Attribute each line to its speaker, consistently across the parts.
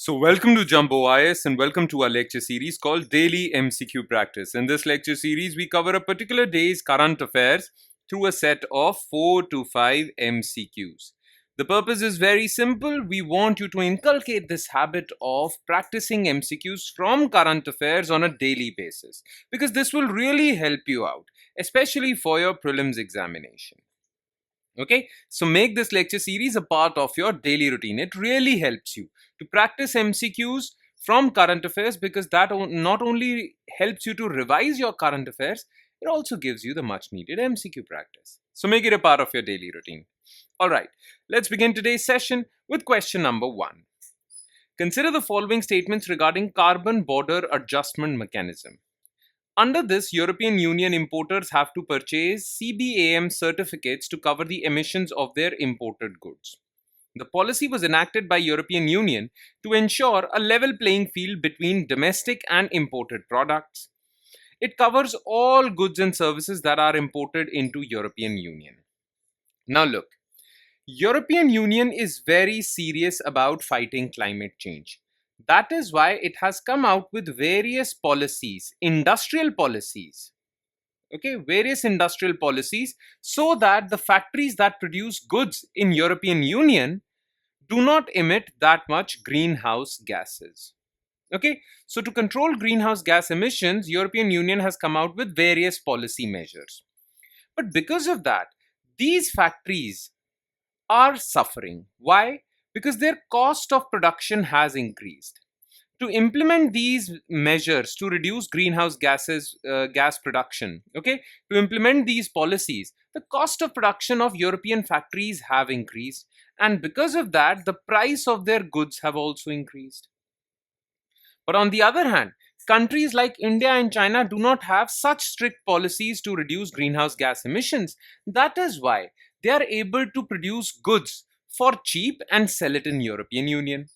Speaker 1: So welcome to Jumbo IS and welcome to our lecture series called Daily MCQ Practice. In this lecture series, we cover a particular day's current affairs through a set of 4 to 5 MCQs. The purpose is very simple. We want you to inculcate this habit of practicing MCQs from current affairs on a daily basis because this will really help you out, especially for your prelims examination. Okay, so make this lecture series a part of your daily routine. It really helps you to practice MCQs from current affairs because that not only helps you to revise your current affairs, it also gives you the much needed MCQ practice. So make it a part of your daily routine. All right, let's begin today's session with question number 1. Consider the following statements regarding carbon border adjustment mechanism. Under this, European Union importers have to purchase CBAM certificates to cover the emissions of their imported goods. The policy was enacted by European Union to ensure a level playing field between domestic and imported products. It covers all goods and services that are imported into European Union. Now look, European Union is very serious about fighting climate change. That is why it has come out with various policies, industrial policies. Okay, various industrial policies so that the factories that produce goods in European Union do not emit that much greenhouse gases. Okay, so to control greenhouse gas emissions, European Union has come out with various policy measures. But because of that, these factories are suffering. Why? Because their cost of production has increased. To implement these measures to reduce greenhouse gas production, okay, to implement these policies, the cost of production of European factories have increased, and because of that, the price of their goods have also increased. But on the other hand, countries like India and China do not have such strict policies to reduce greenhouse gas emissions. That is why they are able to produce goods for cheap and sell it in European Union.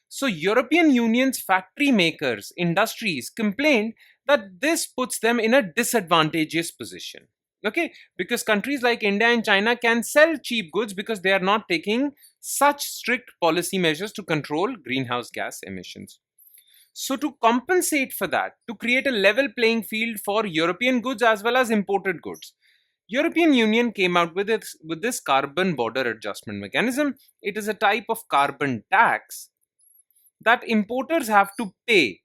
Speaker 1: So European Union's factory makers, industries complained that this puts them in a disadvantageous position. Okay, because countries like India and China can sell cheap goods because they are not taking such strict policy measures to control greenhouse gas emissions. So to compensate for that, to create a level playing field for European goods as well as imported goods, European Union came out with this carbon border adjustment mechanism. It is a type of carbon tax that importers have to pay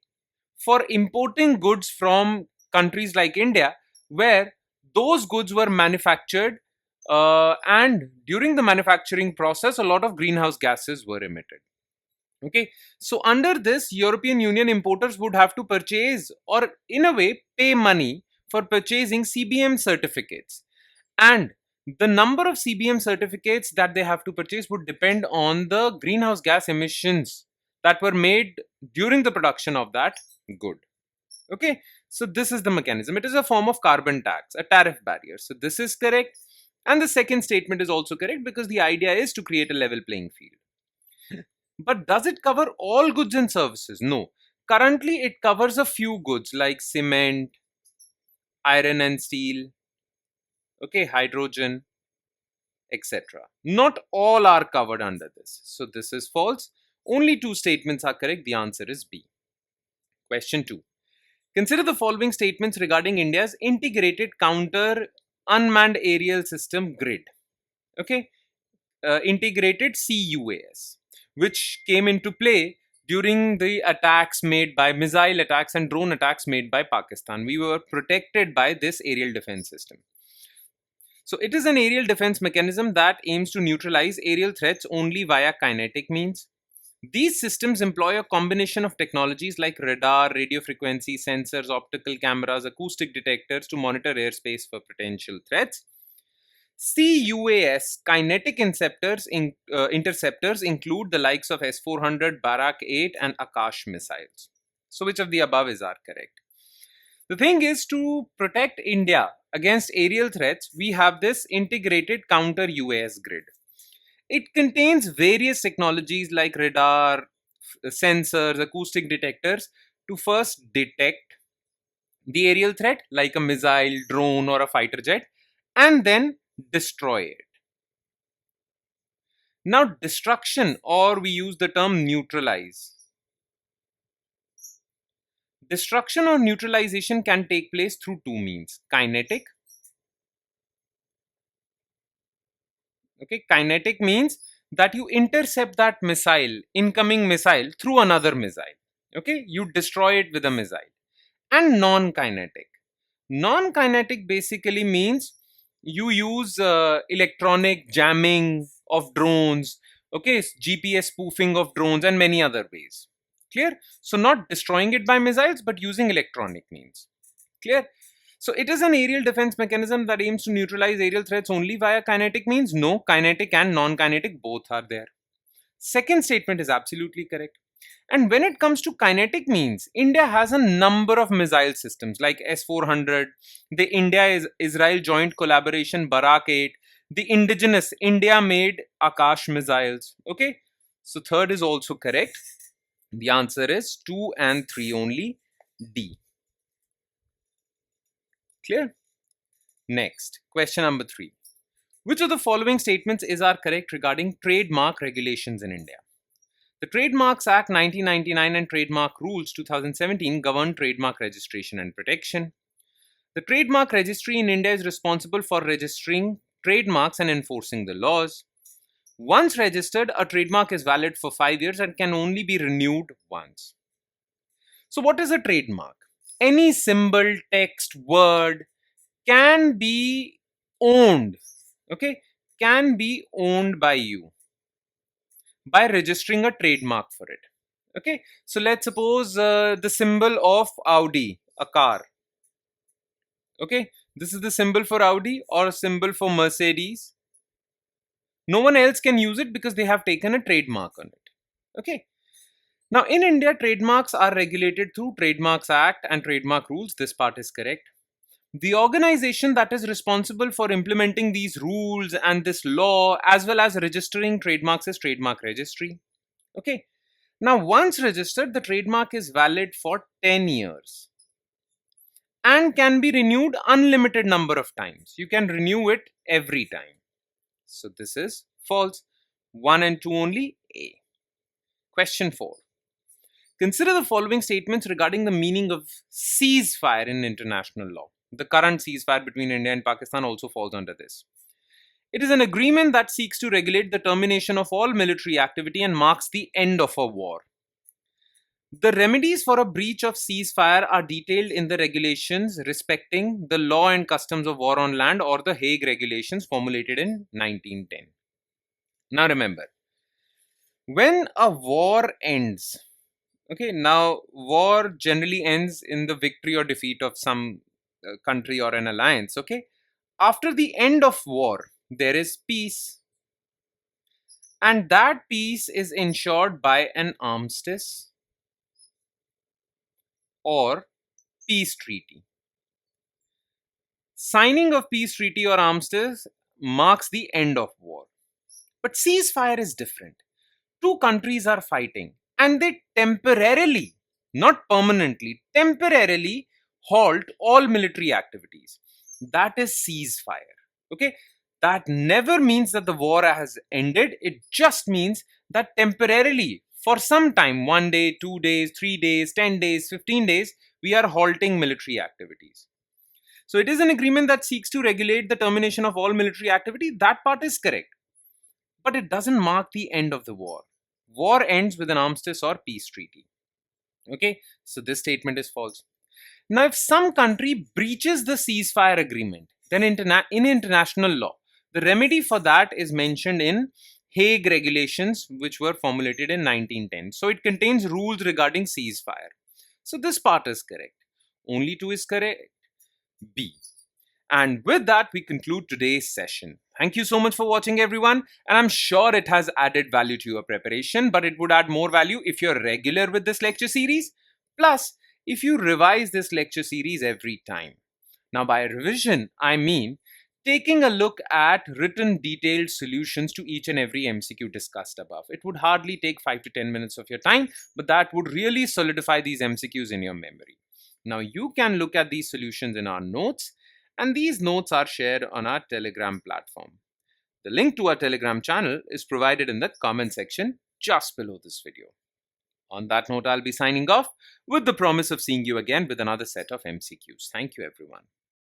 Speaker 1: for importing goods from countries like India where those goods were manufactured and during the manufacturing process a lot of greenhouse gases were emitted. Okay, so under this, European Union importers would have to purchase or in a way pay money for purchasing CBM certificates, and the number of CBM certificates that they have to purchase would depend on the greenhouse gas emissions that were made during the production of that good. Okay, so this is the mechanism. It is a form of carbon tax, a tariff barrier. So this is correct, and the second statement is also correct because the idea is to create a level playing field. But does it cover all goods and services? No. Currently, it covers a few goods like cement, iron and steel, okay, hydrogen, etc. Not all are covered under this. So this is false. Only two statements are correct. The answer is B. Question 2. Consider the following statements regarding India's integrated counter unmanned aerial system grid. Okay, integrated CUAS, which came into play during the attacks made by missile attacks and drone attacks made by Pakistan. We were protected by this aerial defense system. So it is an aerial defense mechanism that aims to neutralize aerial threats only via kinetic means. These systems employ a combination of technologies like radar, radio frequency sensors, optical cameras, acoustic detectors to monitor airspace for potential threats. CUAS kinetic interceptors include the likes of S-400, Barak 8 and Akash missiles. So which of the above is correct? The thing is, to protect India against aerial threats, we have this integrated counter UAS grid. It contains various technologies like radar, sensors, acoustic detectors to first detect the aerial threat like a missile, drone or a fighter jet and then destroy it. Now destruction, or we use the term neutralize, Destruction or neutralization can take place through two means: kinetic. Okay, kinetic means that you intercept that missile, incoming missile, through another missile. Okay, you destroy it with a missile. And non-kinetic. Non-kinetic basically means you use electronic jamming of drones, okay, GPS spoofing of drones, and many other ways. Clear? So not destroying it by missiles, but using electronic means. Clear? So it is an aerial defense mechanism that aims to neutralize aerial threats only via kinetic means. No, kinetic and non-kinetic both are there. Second statement is absolutely correct. And when it comes to kinetic means, India has a number of missile systems like S-400, the India-Israel joint collaboration Barak 8, the indigenous India-made Akash missiles. Okay, so third is also correct. The answer is 2 and 3 only, D. Clear? Next, question number 3. Which of the following statements are correct regarding trademark regulations in India? The Trademarks Act 1999 and Trademark Rules 2017 govern trademark registration and protection. The Trademark Registry in India is responsible for registering trademarks and enforcing the laws. Once registered, a trademark is valid for 5 years and can only be renewed once. So what is a trademark? Any symbol, text, word can be owned, okay, can be owned by you by registering a trademark for it. Okay, so let's suppose the symbol of Audi, a car. Okay, this is the symbol for Audi or a symbol for Mercedes. No one else can use it because they have taken a trademark on it. Okay. Now in India, trademarks are regulated through Trademarks Act and Trademark Rules. This part is correct. The organization that is responsible for implementing these rules and this law as well as registering trademarks is Trademark Registry. Okay. Now once registered, the trademark is valid for 10 years and can be renewed unlimited number of times. You can renew it every time. So this is false. 1 and 2 only, A. Question 4. Consider the following statements regarding the meaning of ceasefire in international law. The current ceasefire between India and Pakistan also falls under this. It is an agreement that seeks to regulate the termination of all military activity and marks the end of a war. The remedies for a breach of ceasefire are detailed in the regulations respecting the law and customs of war on land, or the Hague Regulations formulated in 1910. Now remember, when a war ends, okay, now war generally ends in the victory or defeat of some country or an alliance, okay? After the end of war, there is peace. And that peace is ensured by an armistice or peace treaty. Signing of peace treaty or armistice marks the end of war. But ceasefire is different. Two countries are fighting and they temporarily, not permanently, temporarily halt all military activities. That is ceasefire. Okay? That never means that the war has ended. It just means that temporarily, for some time, 1 day, 2 days, 3 days, 10 days, 15 days, we are halting military activities. So it is an agreement that seeks to regulate the termination of all military activity. That part is correct. But it doesn't mark the end of the war. War ends with an armistice or peace treaty. Okay, so this statement is false. Now, if some country breaches the ceasefire agreement, then in international law, the remedy for that is mentioned in Hague Regulations, which were formulated in 1910. So it contains rules regarding ceasefire. So this part is correct. Only 2 is correct. B. And with that, we conclude today's session. Thank you so much for watching, everyone. And I'm sure it has added value to your preparation, but it would add more value if you're regular with this lecture series. Plus, if you revise this lecture series every time. Now, by revision, I mean taking a look at written detailed solutions to each and every MCQ discussed above. It would hardly take 5 to 10 minutes of your time, but that would really solidify these MCQs in your memory. Now, you can look at these solutions in our notes, and these notes are shared on our Telegram platform. The link to our Telegram channel is provided in the comment section just below this video. On that note, I'll be signing off with the promise of seeing you again with another set of MCQs. Thank you, everyone.